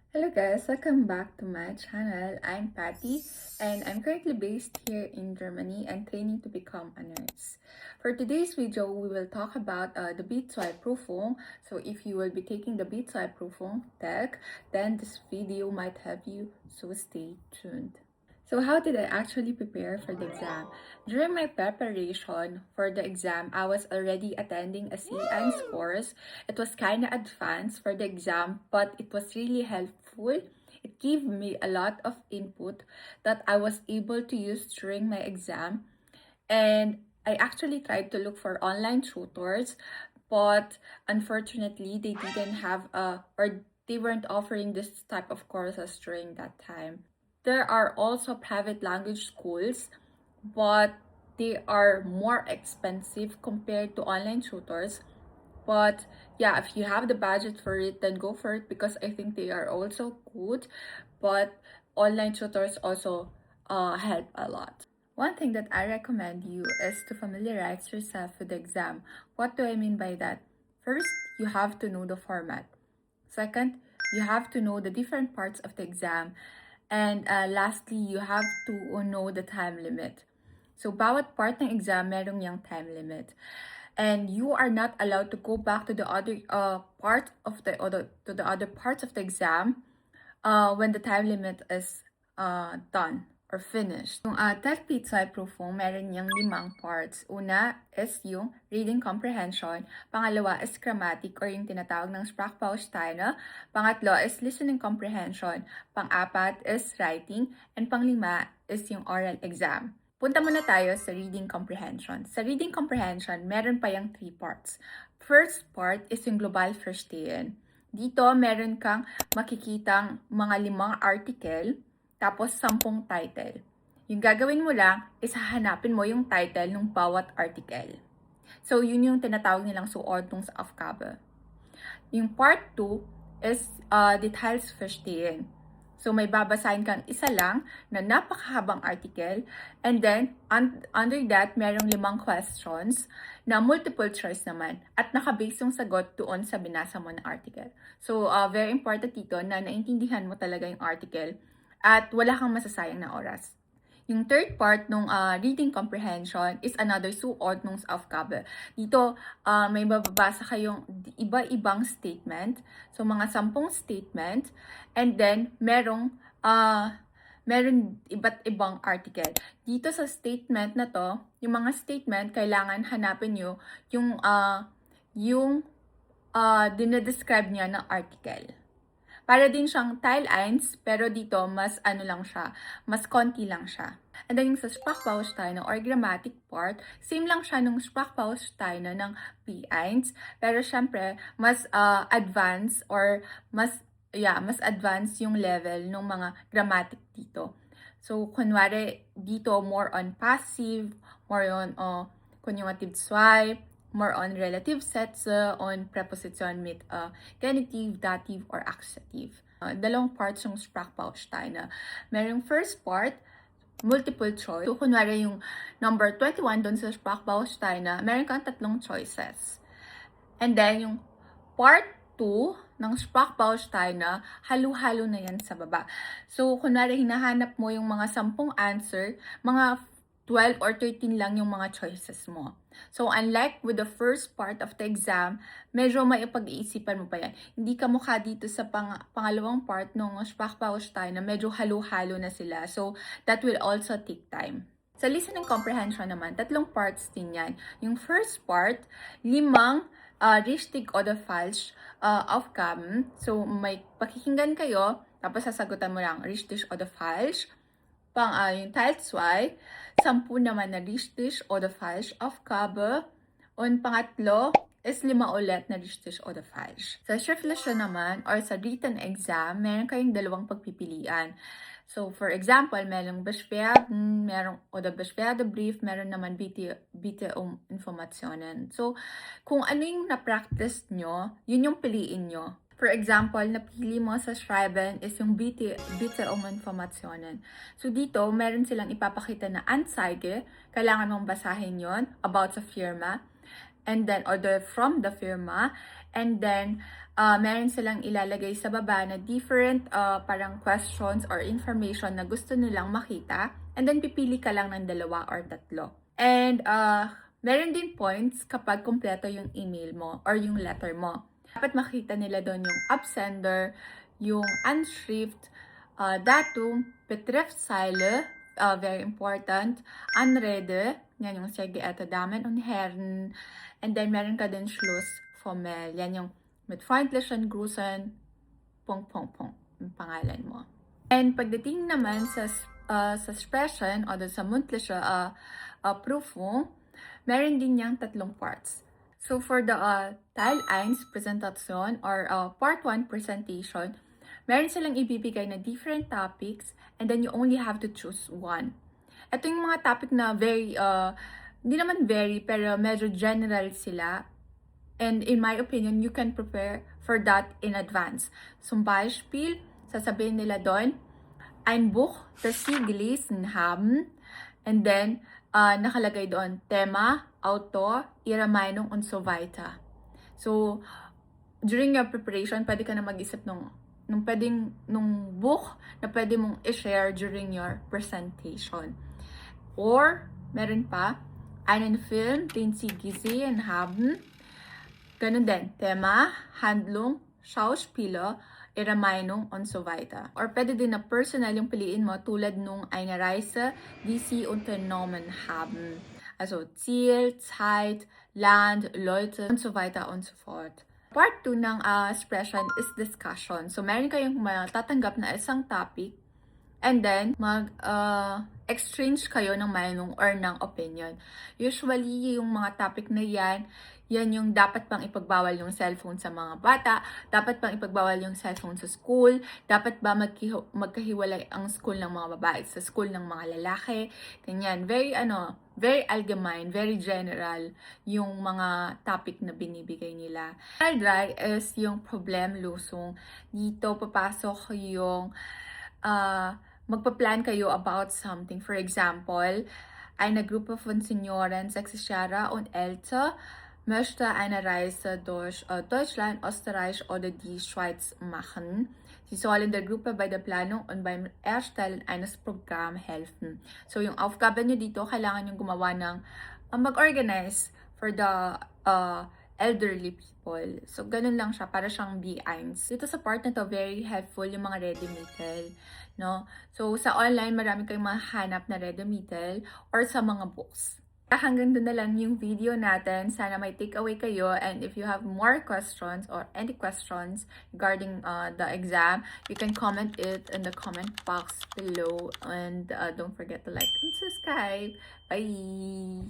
Hello guys, welcome back to my channel. I'm Patty and I'm currently based here in Germany and training to become a nurse. For today's video, we will talk about the B2-Prüfung. So if you will be taking the B2-Prüfung tech, then this video might help you, so stay tuned. So how did I actually prepare for the exam? During my preparation for the exam, I was already attending a CN's course. It was kind of advanced for the exam, but it was really helpful. It gave me a lot of input that I was able to use during my exam. And I actually tried to look for online tutors, but unfortunately, they didn't have or they weren't offering this type of courses during that time. There are also private language schools, but they are more expensive compared to online tutors. But yeah, if you have the budget for it, then go for it because I think they are also good. But online tutors also help a lot. One thing that I recommend you is to familiarize yourself with the exam. What do I mean by that? First, you have to know the format. Second, you have to know the different parts of the exam. And lastly, you have to know the time limit. So, bawat part ng exam, merong yung time limit. And you are not allowed to go back to the other part of the other parts of the exam when the time limit is done or finished. Yung TED Pizza Proof meron niyang 5 parts. Una is yung reading comprehension. Pangalawa is grammatic or yung tinatawag ng Sprachbausteine. Pangatlo is listening comprehension. Pang-apat is writing. And panglima is yung oral exam. Punta muna tayo sa reading comprehension. Sa reading comprehension, meron pa yung 3 parts. First part is yung global verstehen. Dito, meron kang makikitang mga 5 article, tapos 10 title. Yung gagawin mo lang is hahanapin mo yung title ng bawat article. So, yun yung tinatawag nilang Zuordnungsaufgabe. Yung part 2 is Details verstehen. So, may babasahin kang isa lang na napakahabang article. And then, under that, merong 5 questions na multiple choice naman. At nakabase yung sagot doon sa binasa mo na article. So, very important dito na naintindihan mo talaga yung article at wala kang masasayang na oras. Yung third part ng reading comprehension is another Zuordnungsaufgabe. Dito, may bababasa kayong iba-ibang statement. So, mga 10 statement. And then, meron iba't ibang article. Dito sa statement na to, yung mga statement, kailangan hanapin nyo yung dinedescribe niya ng article. Para din siyang Teil 1, pero dito mas ano lang siya, mas konti lang siya. And then yung sa Sprachbausteine or grammatic part, same lang siya nung Sprachbausteine ng P1, pero syempre mas advanced or mas advanced yung level ng mga grammatic dito. So kunwari dito more on passive, more on conjugative swipe, more on relative Sätze, on preposition mit genitive, dative, or accusative. Dalawang parts yung Sprachbausteine. Merong first part, multiple choice. So, kunwari yung number 21 doon sa Sprachbausteine, meron kang 3 choices. And then, yung part 2 ng Sprachbausteine, halo-halo na yan sa baba. So, kunwari hinahanap mo yung mga 10 answer, mga 12 or 13 lang yung mga choices mo. So, unlike with the first part of the exam, medyo may pag-iisipan mo pa yan. Hindi ka mukha dito sa pangalawang part ng Sprachbaustein na medyo halo-halo na sila. So, that will also take time. Sa listening comprehension naman, 3 parts din yan. Yung first part, 5 richtig oder falsch Aufgaben. So, may pakikinggan kayo, tapos sasagutan mo lang richtig oder falsch. Yung Teil 2, 10 naman na richtig oder falsch Aufgabe. Und pangatlo is 5 ulit na richtig oder falsch. Sa schriftliche naman or sa written exam, meron kayong 2 pagpipilian. So, for example, merong Beschwerden, merong oder Beschwerdebrief, meron naman bitte Informationen. So, kung ano yung na-practice nyo, yun yung piliin nyo. For example, napili mo sa Schreiben is yung bitte Informationen. So dito, meron silang ipapakita na Anzeige, kailangan mong basahin yon about sa firma. and then order from the firma, and then meron silang ilalagay sa baba na different parang questions or information na gusto nilang makita, and then pipili ka lang ng 2 or 3. And meron din points kapag kumpleto yung email mo or yung letter mo. Dapat makita nila doon yung absender, yung Anschrift, Datum, Betreffzeile, very important, Anrede, yan yung Sehr geehrte Damen und Herren, and then meron ka din Schlussformel, yan yung mit freundlichen Grüßen, ... yung pangalan mo. And pagdating naman sa Sprechen o sa mündliche Prüfung, meron din niyang 3 parts. So for the Teil 1 Präsentation or Part 1 Presentation, meron silang ibibigay na different topics, and then you only have to choose one. Ito yung mga topic na very, hindi naman very, pero medyo general sila. And in my opinion, you can prepare for that in advance. Zum Beispiel, sasabihin nila doon, ein Buch, das Sie gelesen haben, and then nakalagay doon, Thema, Autor, Ihre Meinung, und so weiter. So, during your preparation, pwede ka na mag-isip nung book na pwede mong i-share during your presentation. Or, meron pa, einen Film, den Sie gesehen haben. Ganun din, Thema, Handlung, Schauspieler, Ihre Meinung, und so weiter. Or pwede din na personal yung piliin mo tulad nung eine Reise, die Sie unternommen haben. Also Ziel, Zeit, Land, Leute, und so weiter und so fort. Part 2 ng expression is discussion. So meron kayong matatanggap na isang topic, and then mag-exchange kayo ng meinung or ng opinion. Usually, yung mga topic na yan yung dapat pang ipagbawal yung cellphone sa mga bata, dapat pang ipagbawal yung cellphone sa school, dapat ba magkahiwalay ang school ng mga babae sa school ng mga lalaki, ganyan. Very allgemein, very general yung mga topic na binibigay nila. Teil 3 is yung Problemlösung. Dito papasok yung magpa-plan kayo about something. For example, eine Gruppe von Senioren 60 Jahre und älter möchte eine Reise durch Deutschland, Österreich oder die Schweiz machen. Sie sollen der Gruppe bei der Planung und beim Erstellen eines Programms helfen. So, yung aufgabe nyo dito, kailangan yung gumawa ng mag-organize for the elderly people. So, ganun lang siya, para siyang B1. Dito sa part na to, very helpful yung mga ready-meal, no? So, sa online, marami kayong mahanap na ready-meal or sa mga books. Hanggang doon na lang yung video natin. Sana may takeaway kayo, and if you have more questions or any questions regarding the exam, you can comment it in the comment box below, and don't forget to like and subscribe. Bye!